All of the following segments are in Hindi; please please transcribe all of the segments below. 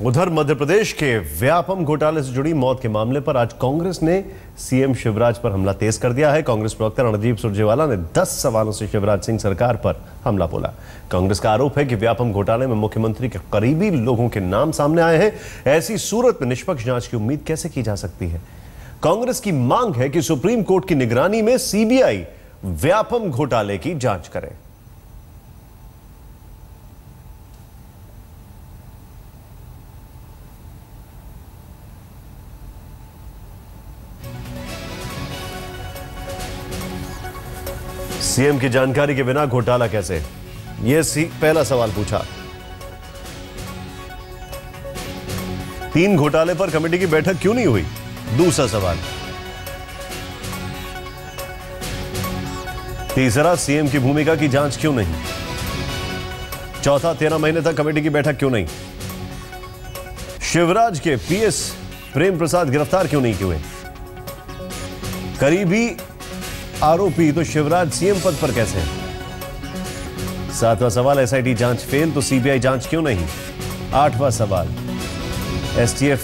उधर मध्य प्रदेश के व्यापम घोटाले से जुड़ी मौत के मामले पर आज कांग्रेस ने सीएम शिवराज पर हमला तेज कर दिया है। कांग्रेस प्रवक्ता रणदीप सुरजेवाला ने 10 सवालों से शिवराज सिंह सरकार पर हमला बोला। कांग्रेस का आरोप है कि व्यापम घोटाले में मुख्यमंत्री के करीबी लोगों के नाम सामने आए हैं। ऐसी सूरत में निष्पक्ष जांच की उम्मीद कैसे की जा सकती है? कांग्रेस की मांग है कि सुप्रीम कोर्ट की निगरानी में सीबीआई व्यापम घोटाले की जांच करे। सीएम की जानकारी के बिना घोटाला कैसे, यह पहला सवाल पूछा। 3 घोटाले पर कमेटी की बैठक क्यों नहीं हुई? दूसरा सवाल। तीसरा, सीएम की भूमिका की जांच क्यों नहीं? चौथा, 13 महीने तक कमेटी की बैठक क्यों नहीं? शिवराज के पीएस प्रेम प्रसाद गिरफ्तार क्यों नहीं हुए? करीबी आरोपी तो शिवराज सीएम पद पर कैसे हैं? 7वां सवाल, एसआईटी जांच फेल तो सीबीआई जांच क्यों नहीं? 8वां सवाल, एसटीएफ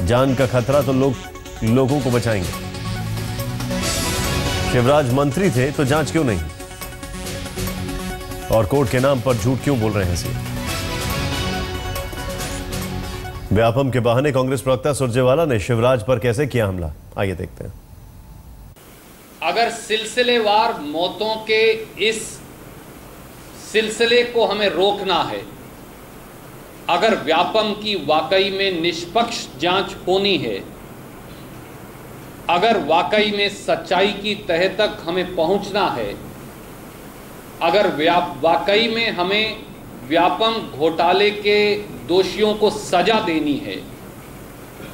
जान का खतरा तो लोगों को बचाएंगे। शिवराज मंत्री थे तो जांच क्यों नहीं? और कोर्ट के नाम पर झूठ क्यों बोल रहे हैं सीएम? व्यापम के बहाने कांग्रेस प्रवक्ता सुरजेवाला ने शिवराज पर कैसे किया हमला, आइए देखते हैं। अगर सिलसिलेवार मौतों के इस सिलसिले को हमें रोकना है, अगर व्यापम की वाकई में निष्पक्ष जांच होनी है, अगर वाकई में सच्चाई की तह तक हमें पहुंचना है, अगर वाकई में हमें व्यापम घोटाले के दोषियों को सजा देनी है,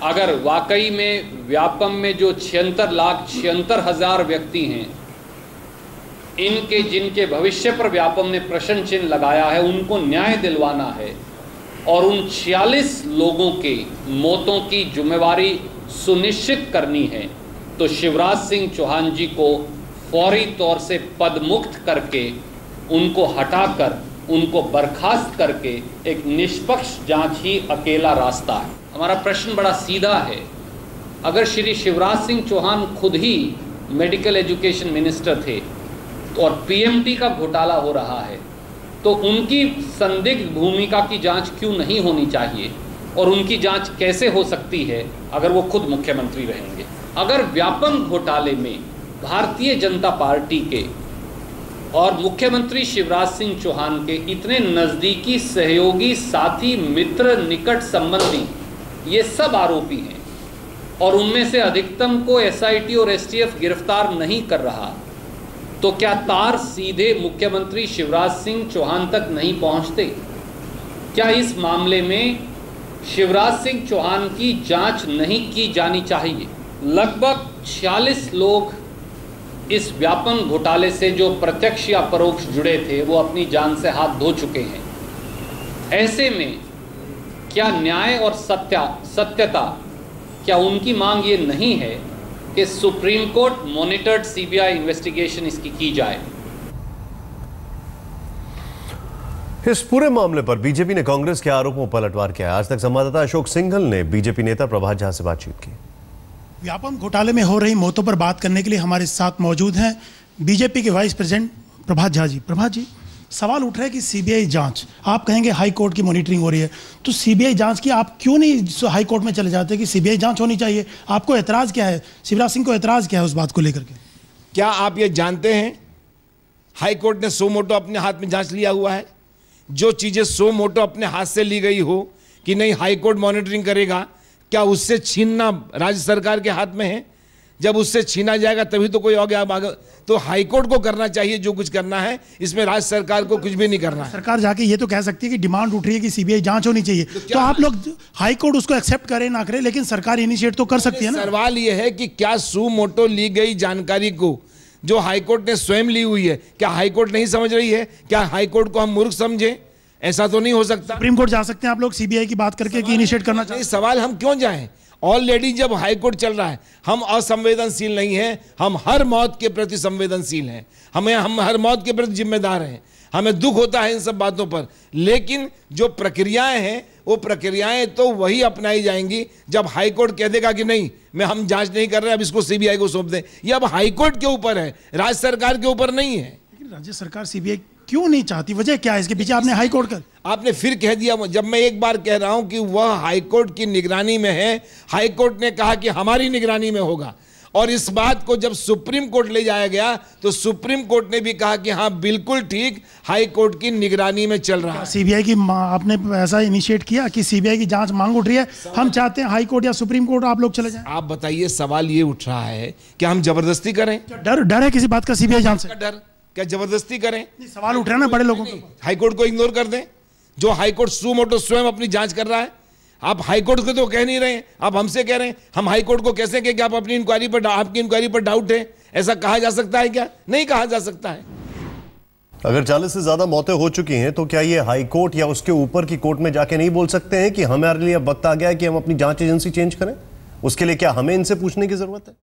अगर वाकई में व्यापम में जो 76,76,000 व्यक्ति हैं, इनके जिनके भविष्य पर व्यापम ने प्रश्न चिन्ह लगाया है, उनको न्याय दिलवाना है और उन 46 लोगों के मौतों की जिम्मेवारी सुनिश्चित करनी है, तो शिवराज सिंह चौहान जी को फौरी तौर से पदमुक्त करके, उनको हटाकर, उनको बर्खास्त करके एक निष्पक्ष जांच ही अकेला रास्ता है। हमारा प्रश्न बड़ा सीधा है। अगर श्री शिवराज सिंह चौहान खुद ही मेडिकल एजुकेशन मिनिस्टर थे और पीएमटी का घोटाला हो रहा है, तो उनकी संदिग्ध भूमिका की जांच क्यों नहीं होनी चाहिए? और उनकी जांच कैसे हो सकती है अगर वो खुद मुख्यमंत्री रहेंगे? अगर व्यापम घोटाले में भारतीय जनता पार्टी के और मुख्यमंत्री शिवराज सिंह चौहान के इतने नज़दीकी सहयोगी, साथी, मित्र, निकट संबंधी ये सब आरोपी हैं और उनमें से अधिकतम को एसआईटी और एसटीएफ गिरफ्तार नहीं कर रहा, तो क्या तार सीधे मुख्यमंत्री शिवराज सिंह चौहान तक नहीं पहुंचते? क्या इस मामले में शिवराज सिंह चौहान की जांच नहीं की जानी चाहिए? लगभग 46 लोग इस व्यापम घोटाले से जो प्रत्यक्ष या परोक्ष जुड़े थे, वो अपनी जान से हाथ धो चुके हैं। ऐसे में क्या न्याय और सत्यता, क्या उनकी मांग ये नहीं है कि supreme court monitored CBI investigation इसकी की जाए? इस पूरे मामले पर बीजेपी ने कांग्रेस के आरोपों पर पलटवार किया है। आज तक संवाददाता अशोक सिंघल ने बीजेपी नेता प्रभात झा से बातचीत की। व्यापम घोटाले में हो रही मौतों पर बात करने के लिए हमारे साथ मौजूद हैं बीजेपी के वाइस प्रेसिडेंट प्रभात झा जी। प्रभात जी, सवाल उठ रहा है कि सीबीआई जांच, आप कहेंगे हाई कोर्ट की मॉनिटरिंग हो रही है, तो सीबीआई जांच की आप क्यों नहीं हाई कोर्ट में चले जाते कि सीबीआई जांच होनी चाहिए? आपको एतराज़ क्या है? शिवराज सिंह को एतराज़ क्या है उस बात को लेकर के? क्या आप ये जानते हैं हाई कोर्ट ने सो मोटो अपने हाथ में जांच लिया हुआ है? जो चीज़ें सो मोटो अपने हाथ से ली गई हो कि नहीं हाई कोर्ट मॉनिटरिंग करेगा, क्या उससे छीनना राज्य सरकार के हाथ में है? जब उससे छीना जाएगा तभी तो कोई आगे तो हाईकोर्ट को करना चाहिए जो कुछ करना है, इसमें राज्य सरकार को कुछ भी नहीं करना है। सरकार जाके ये तो कह सकती है कि डिमांड उठ रही है कि सीबीआई जांच होनी चाहिए, तो आप लोग हाईकोर्ट उसको एक्सेप्ट करे ना करे, लेकिन सरकार इनिशिएट तो कर सकती है ना। सवाल ये है कि क्या सू मोटो ली गई जानकारी को जो हाईकोर्ट ने स्वयं ली हुई है, क्या हाईकोर्ट नहीं समझ रही है? क्या हाईकोर्ट को हम मूर्ख समझे? ऐसा तो नहीं हो सकता। सुप्रीम कोर्ट जा सकते हैं आप लोग सीबीआई की बात करके कि इनिशिएट करना चाहिए। सवाल हम क्यों जाएं? ऑलरेडी जब हाईकोर्ट चल रहा है, हम असंवेदनशील नहीं हैं, हम हर मौत के प्रति संवेदनशील हैं, हम हर मौत के प्रति जिम्मेदार हैं। हमें दुख होता है इन सब बातों पर, लेकिन जो प्रक्रियाएं हैं वो प्रक्रियाएं तो वही अपनाई जाएंगी जब हाईकोर्ट कह देगा कि नहीं हम जांच नहीं कर रहे, अब इसको सीबीआई को सौंप दें। ये अब हाईकोर्ट के ऊपर है, राज्य सरकार के ऊपर नहीं है। लेकिन राज्य सरकार सीबीआई क्यों नहीं चाहती, वजह क्या है इसके पीछे? आपने हाईकोर्ट का आपने फिर कह दिया। जब मैं एक बार कह रहा हूं कि वह हाईकोर्ट की निगरानी में है, हाईकोर्ट ने कहा कि हमारी निगरानी में होगा, और इस बात को जब सुप्रीम कोर्ट ले जाया गया तो सुप्रीम कोर्ट ने भी कहा कि हाँ बिल्कुल ठीक, हाई कोर्ट की निगरानी में चल रहा है। सीबीआई की आपने ऐसा इनिशिएट किया कि सीबीआई की जांच मांग उठ रही है, हम चाहते हैं हाई कोर्ट या सुप्रीम कोर्ट आप लोग चले जाएं? आप बताइए, सवाल ये उठ रहा है कि हम जबरदस्ती करें? डर है किसी बात का सीबीआई जांच से? डर क्या जबरदस्ती करें? सवाल उठ रहे हैं ना बड़े लोगों के। हाईकोर्ट को इग्नोर कर दें, जो हाईकोर्ट सू मोटो स्वयं अपनी जांच कर रहा है। आप हाईकोर्ट को तो कह नहीं रहे हैं, आप हमसे कह रहे हैं। हम हाईकोर्ट को कैसे कहें कि आप अपनी इंक्वायरी पर, आपकी इंक्वायरी पर डाउट है? ऐसा कहा जा सकता है क्या? नहीं कहा जा सकता है। अगर 40 से ज्यादा मौतें हो चुकी हैं तो क्या ये हाई कोर्ट या उसके ऊपर की कोर्ट में जाके नहीं बोल सकते हैं कि हमारे लिए अब वक्त आ गया है कि हम अपनी जांच एजेंसी चेंज करें? उसके लिए क्या हमें इनसे पूछने की जरूरत है?